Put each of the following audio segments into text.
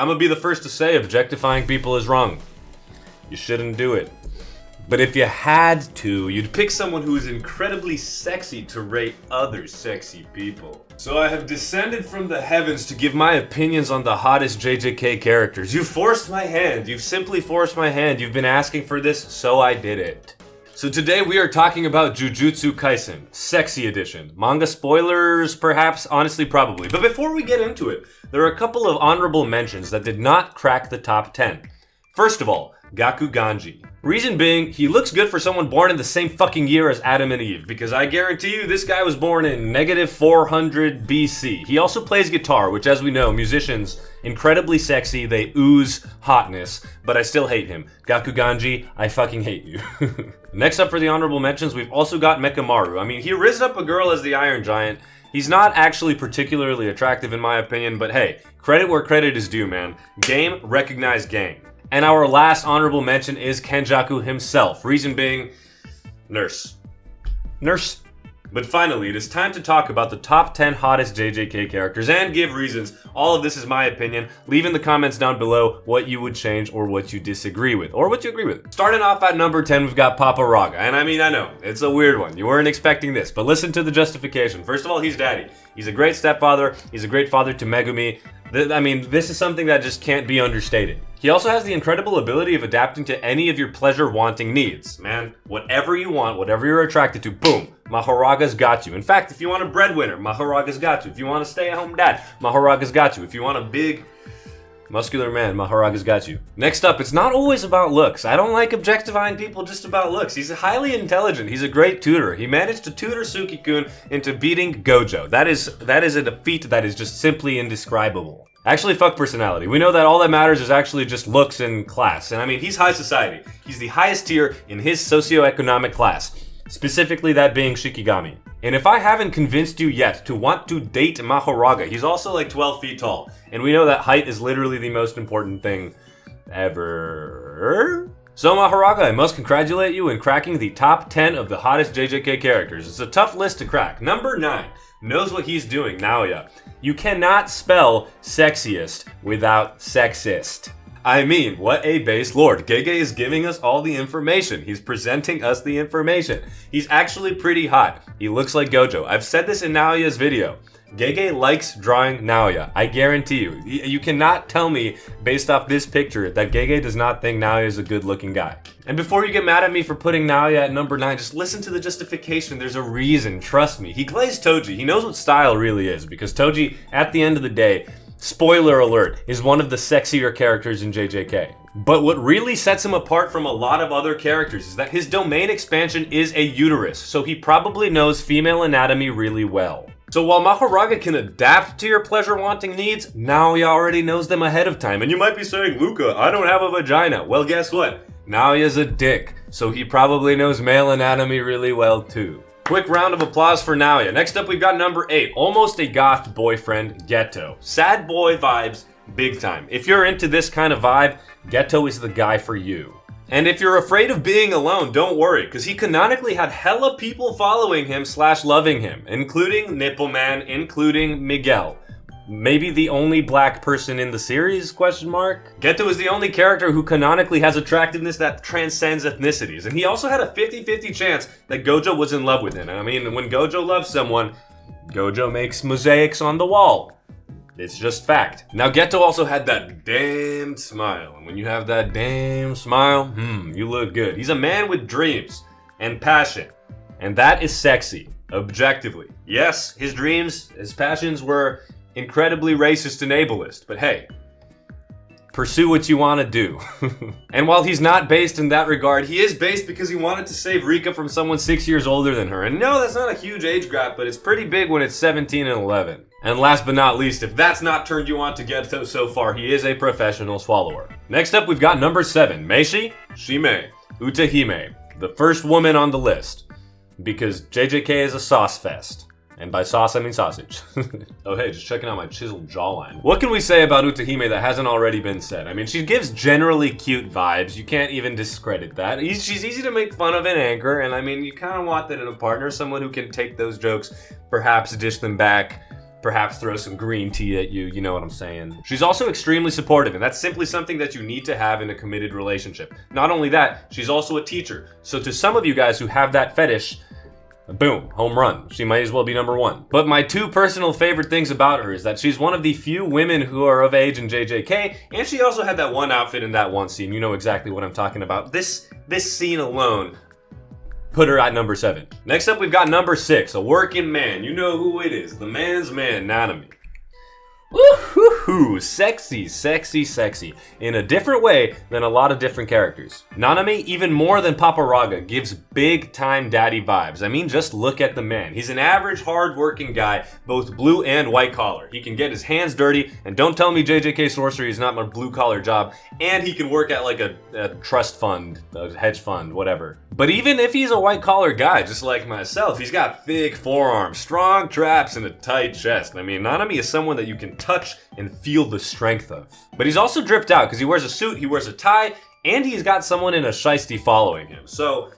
I'm gonna be the first to say objectifying people is wrong. You shouldn't do it. But if you had to, you'd pick someone who is incredibly sexy to rate other sexy people. So I have descended from the heavens to give my opinions on the hottest JJK characters. You forced my hand. You've simply forced my hand. You've been asking for this, so I did it. So today we are talking about Jujutsu Kaisen, Sexy Edition. Manga spoilers, perhaps? Honestly, probably. But before we get into it, there are a couple of honorable mentions that did not crack the top 10. First of all, Gaku Ganji. Reason being, he looks good for someone born in the same fucking year as Adam and Eve, because I guarantee you this guy was born in -400 BC. He also plays guitar, which as we know, musicians, incredibly sexy, they ooze hotness, but I still hate him. Gaku Ganji, I fucking hate you. Next up for the honorable mentions, we've also got Mekamaru. I mean, he rizzed up a girl as the Iron Giant. He's not actually particularly attractive in my opinion, but hey, credit where credit is due, man. Game, recognize gang. And our last honorable mention is Kenjaku himself. Reason being, nurse. Nurse. But finally, it is time to talk about the top 10 hottest JJK characters and give reasons. All of this is my opinion. Leave in the comments down below what you would change or what you disagree with, or what you agree with. Starting off at number 10, we've got Papa Raga. And I mean, I know, it's a weird one. You weren't expecting this, but listen to the justification. First of all, he's daddy. He's a great stepfather. He's a great father to Megumi. I mean, this is something that just can't be understated. He also has the incredible ability of adapting to any of your pleasure-wanting needs. Man, whatever you want, whatever you're attracted to, boom, Mahoraga's got you. In fact, if you want a breadwinner, Mahoraga's got you. If you want a stay-at-home dad, Mahoraga's got you. If you want a big, muscular man, Mahoraga's got you. Next up, it's not always about looks. I don't like objectifying people just about looks. He's highly intelligent. He's a great tutor. He managed to tutor Suki-kun into beating Gojo. That is a defeat that is just simply indescribable. Actually, fuck personality. We know that all that matters is actually just looks and class. And I mean, he's high society. He's the highest tier in his socioeconomic class. Specifically that being Shikigami. And if I haven't convinced you yet to want to date Mahoraga, he's also like 12 feet tall. And we know that height is literally the most important thing ever. So Mahoraga, I must congratulate you in cracking the top 10 of the hottest JJK characters. It's a tough list to crack. Number 9, knows what he's doing, Naoya. You cannot spell sexiest without sexist. I mean, what a base lord. Gege is giving us all the information. He's presenting us the information. He's actually pretty hot. He looks like Gojo. I've said this in Naoya's video. Gege likes drawing Naoya. I guarantee you. You cannot tell me, based off this picture, that Gege does not think Naoya is a good-looking guy. And before you get mad at me for putting Naoya at number 9, just listen to the justification. There's a reason, trust me. He plays Toji. He knows what style really is, because Toji, at the end of the day, spoiler alert, is one of the sexier characters in JJK. But what really sets him apart from a lot of other characters is that his domain expansion is a uterus, so he probably knows female anatomy really well. So while Mahoraga can adapt to your pleasure-wanting needs, Naoya already knows them ahead of time. And you might be saying, Luca, I don't have a vagina. Well, guess what? Naoya's a dick, so he probably knows male anatomy really well too. Quick round of applause for Naoya. Next up, we've got number 8, almost a goth boyfriend, Geto. Sad boy vibes, big time. If you're into this kind of vibe, Geto is the guy for you. And if you're afraid of being alone, don't worry, because he canonically had hella people following him / loving him, including Nipple Man, including Miguel. Maybe the only black person in the series, question mark? Geto is the only character who canonically has attractiveness that transcends ethnicities. And he also had a 50-50 chance that Gojo was in love with him. I mean, when Gojo loves someone, Gojo makes mosaics on the wall. It's just fact. Now, Geto also had that damn smile. And when you have that damn smile, you look good. He's a man with dreams and passion. And that is sexy, objectively. Yes, his dreams, his passions were incredibly racist and ableist, but hey, pursue what you want to do. And while he's not based in that regard, he is based because he wanted to save Rika from someone 6 years older than her. And no, that's not a huge age gap, but it's pretty big when it's 17 and 11. And last but not least, if that's not turned you on to Geto so far, he is a professional swallower. Next up, we've got number 7, Meishi Shime Utahime, the first woman on the list. Because JJK is a sauce fest. And by sauce, I mean sausage. Oh hey, just checking out my chiseled jawline. What can we say about Utahime that hasn't already been said? I mean, she gives generally cute vibes. You can't even discredit that. She's easy to make fun of and anchor, and I mean, you kind of want that in a partner, someone who can take those jokes, perhaps dish them back, perhaps throw some green tea at you, you know what I'm saying. She's also extremely supportive, and that's simply something that you need to have in a committed relationship. Not only that, she's also a teacher. So to some of you guys who have that fetish, boom, home run. She might as well be number one. But my two personal favorite things about her is that she's one of the few women who are of age in JJK, and she also had that one outfit in that one scene. You know exactly what I'm talking about. This scene alone put her at number 7. Next up, we've got number 6, a working man. You know who it is, the man's man, Nanami. Woo-hoo-hoo, sexy, sexy, sexy. In a different way than a lot of different characters. Nanami, even more than Paparaga, gives big time daddy vibes. I mean, just look at the man. He's an average, hard-working guy, both blue and white collar. He can get his hands dirty, and don't tell me JJK Sorcery is not my blue collar job, and he can work at like a trust fund, a hedge fund, whatever. But even if he's a white collar guy, just like myself, he's got thick forearms, strong traps, and a tight chest. I mean, Nanami is someone that you can touch and feel the strength of. But he's also dripped out because he wears a suit, he wears a tie, and he's got someone in a shiesty following him. So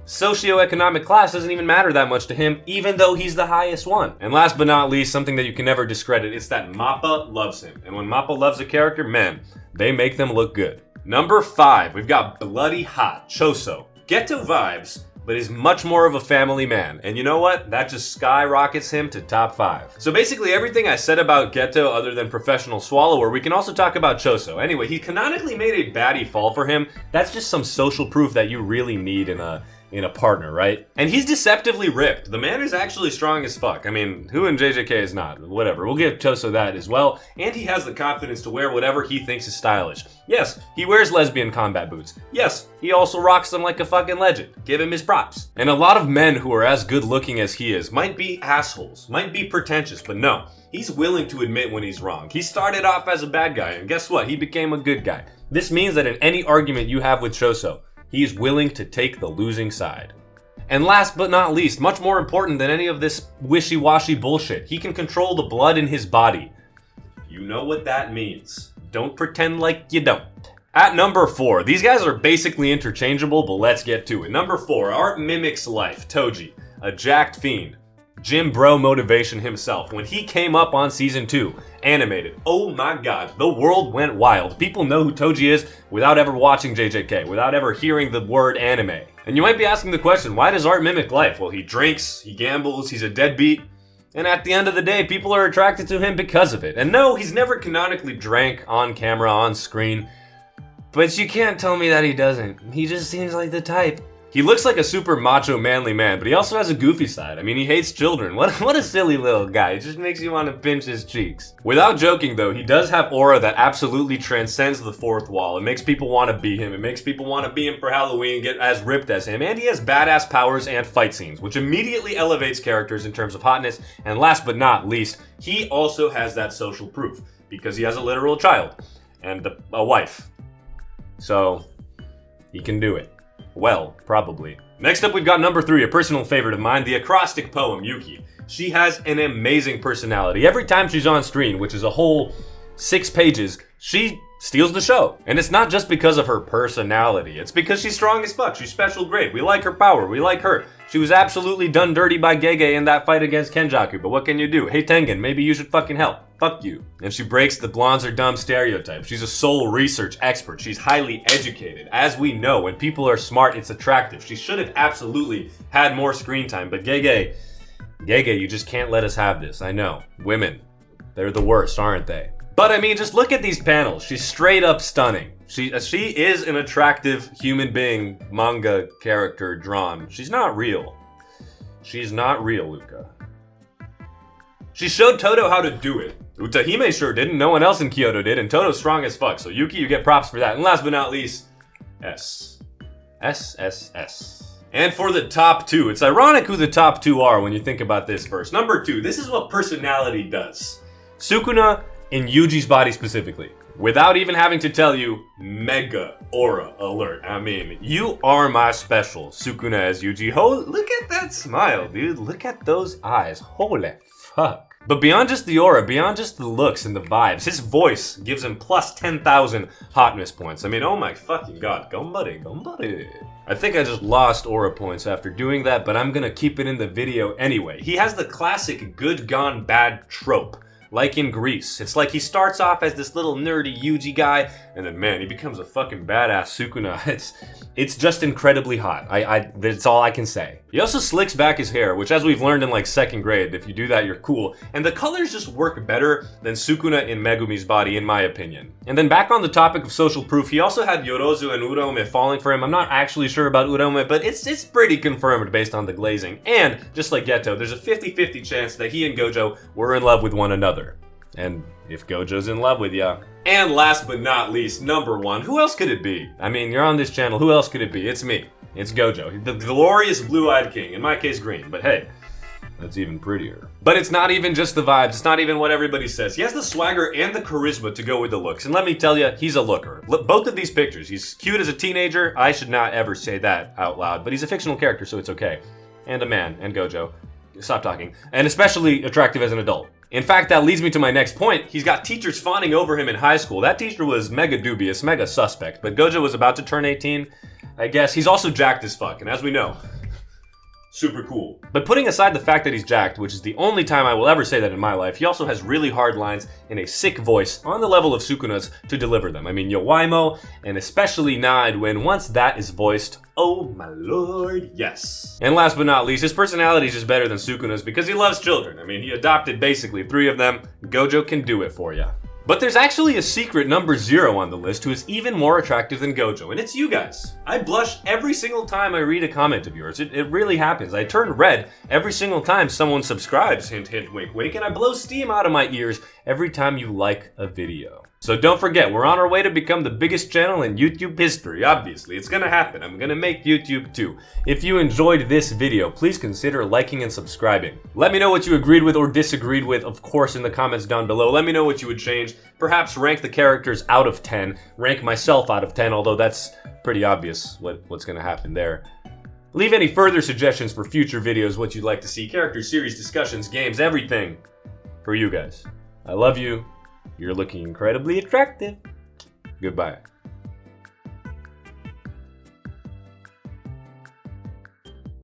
socioeconomic class doesn't even matter that much to him, even though he's the highest one. And last but not least, something that you can never discredit, is that Mappa loves him. And when Mappa loves a character, man, they make them look good. Number 5, we've got bloody hot Choso. Ghetto vibes, but is much more of a family man. And you know what? That just skyrockets him to top 5. So basically everything I said about Geto other than professional swallower, we can also talk about Choso. Anyway, he canonically made a baddie fall for him. That's just some social proof that you really need in a partner, right? And he's deceptively ripped. The man is actually strong as fuck. I mean, who in JJK is not? Whatever, we'll give Choso that as well. And he has the confidence to wear whatever he thinks is stylish. Yes, he wears lesbian combat boots. Yes, he also rocks them like a fucking legend. Give him his props. And a lot of men who are as good looking as he is might be assholes, might be pretentious, but no. He's willing to admit when he's wrong. He started off as a bad guy, and guess what? He became a good guy. This means that in any argument you have with Choso, he is willing to take the losing side. And last but not least, much more important than any of this wishy-washy bullshit, he can control the blood in his body. You know what that means. Don't pretend like you don't. At number 4, these guys are basically interchangeable, but let's get to it. Number 4, Art Mimics Life, Toji, a jacked fiend. Jim Bro motivation himself. When he came up on season 2, animated, oh my god, the world went wild. People know who Toji is without ever watching JJK, without ever hearing the word anime. And you might be asking the question, why does Art mimic life? Well, he drinks, he gambles, he's a deadbeat, and at the end of the day, people are attracted to him because of it. And no, he's never canonically drank on camera, on screen, but you can't tell me that he doesn't. He just seems like the type. He looks like a super macho manly man, but he also has a goofy side. I mean, he hates children. What a silly little guy. It just makes you want to pinch his cheeks. Without joking though, he does have aura that absolutely transcends the fourth wall. It makes people want to be him. It makes people want to be him for Halloween, get as ripped as him. And he has badass powers and fight scenes, which immediately elevates characters in terms of hotness. And last but not least, he also has that social proof because he has a literal child and a wife. So he can do it. Well, probably. Next up, we've got number 3, a personal favorite of mine, the acrostic poem, Yuki. She has an amazing personality. Every time she's on screen, which is a whole 6 pages, she steals the show. And it's not just because of her personality. It's because she's strong as fuck. She's special grade. We like her power. We like her. She was absolutely done dirty by Gege in that fight against Kenjaku, but what can you do? Hey Tengen, maybe you should fucking help. Fuck you. And she breaks the blondes are dumb stereotype. She's a soul research expert. She's highly educated. As we know, when people are smart, it's attractive. She should have absolutely had more screen time, but Gege, you just can't let us have this. I know. Women, they're the worst, aren't they? But I mean, just look at these panels. She's straight up stunning. She is an attractive human being, manga character drawn. She's not real. She's not real, Luca. She showed Toto how to do it. Utahime sure didn't, no one else in Kyoto did, and Toto's strong as fuck, so Yuki, you get props for that. And last but not least, S. And for the top 2, it's ironic who the top 2 are when you think about this first. Number 2, this is what personality does. Sukuna in Yuji's body specifically. Without even having to tell you, mega aura alert. I mean, you are my special, Sukuna as Yuji. Look at that smile, dude. Look at those eyes. Holy fuck. But beyond just the aura, beyond just the looks and the vibes, his voice gives him plus 10,000 hotness points. I mean, oh my fucking god, gombare. I think I just lost aura points after doing that, but I'm gonna keep it in the video anyway. He has the classic good gone bad trope. Like in Grease. It's like he starts off as this little nerdy Yuji guy, and then man, he becomes a fucking badass Sukuna. It's just incredibly hot. That's all I can say. He also slicks back his hair, which as we've learned in like 2nd grade, if you do that, you're cool. And the colors just work better than Sukuna in Megumi's body, in my opinion. And then back on the topic of social proof, he also had Yorozu and Uraume falling for him. I'm not actually sure about Uraume, but it's pretty confirmed based on the glazing. And just like Geto, there's a 50-50 chance that he and Gojo were in love with one another. And if Gojo's in love with ya. And last but not least, number 1, who else could it be? I mean, you're on this channel, who else could it be? It's me. It's Gojo, the glorious blue-eyed king, in my case green, but hey, that's even prettier. But it's not even just the vibes, it's not even what everybody says. He has the swagger and the charisma to go with the looks, and let me tell you, he's a looker. Look, both of these pictures, he's cute as a teenager, I should not ever say that out loud, but he's a fictional character, so it's okay. And a man, and Gojo. Stop talking. And especially attractive as an adult. In fact, that leads me to my next point. He's got teachers fawning over him in high school. That teacher was mega dubious, mega suspect, but Gojo was about to turn 18. I guess he's also jacked as fuck, and as we know, super cool. But putting aside the fact that he's jacked, which is the only time I will ever say that in my life, he also has really hard lines in a sick voice on the level of Sukuna's to deliver them. I mean, Yowaimo, and especially Naidwin, once that is voiced, oh my lord, yes. And last but not least, his personality is just better than Sukuna's because he loves children. I mean, he adopted basically 3 of them. Gojo can do it for ya. But there's actually a secret number 0 on the list who is even more attractive than Gojo, and it's you guys. I blush every single time I read a comment of yours. It really happens. I turn red every single time someone subscribes, hint hint wink wink, and I blow steam out of my ears every time you like a video. So don't forget, we're on our way to become the biggest channel in YouTube history, obviously. It's gonna happen. I'm gonna make YouTube too. If you enjoyed this video, please consider liking and subscribing. Let me know what you agreed with or disagreed with, of course, in the comments down below. Let me know what you would change. Perhaps rank the characters out of 10. Rank myself out of 10, although that's pretty obvious what's gonna happen there. Leave any further suggestions for future videos, what you'd like to see, characters, series, discussions, games, everything for you guys. I love you. You're looking incredibly attractive. Goodbye.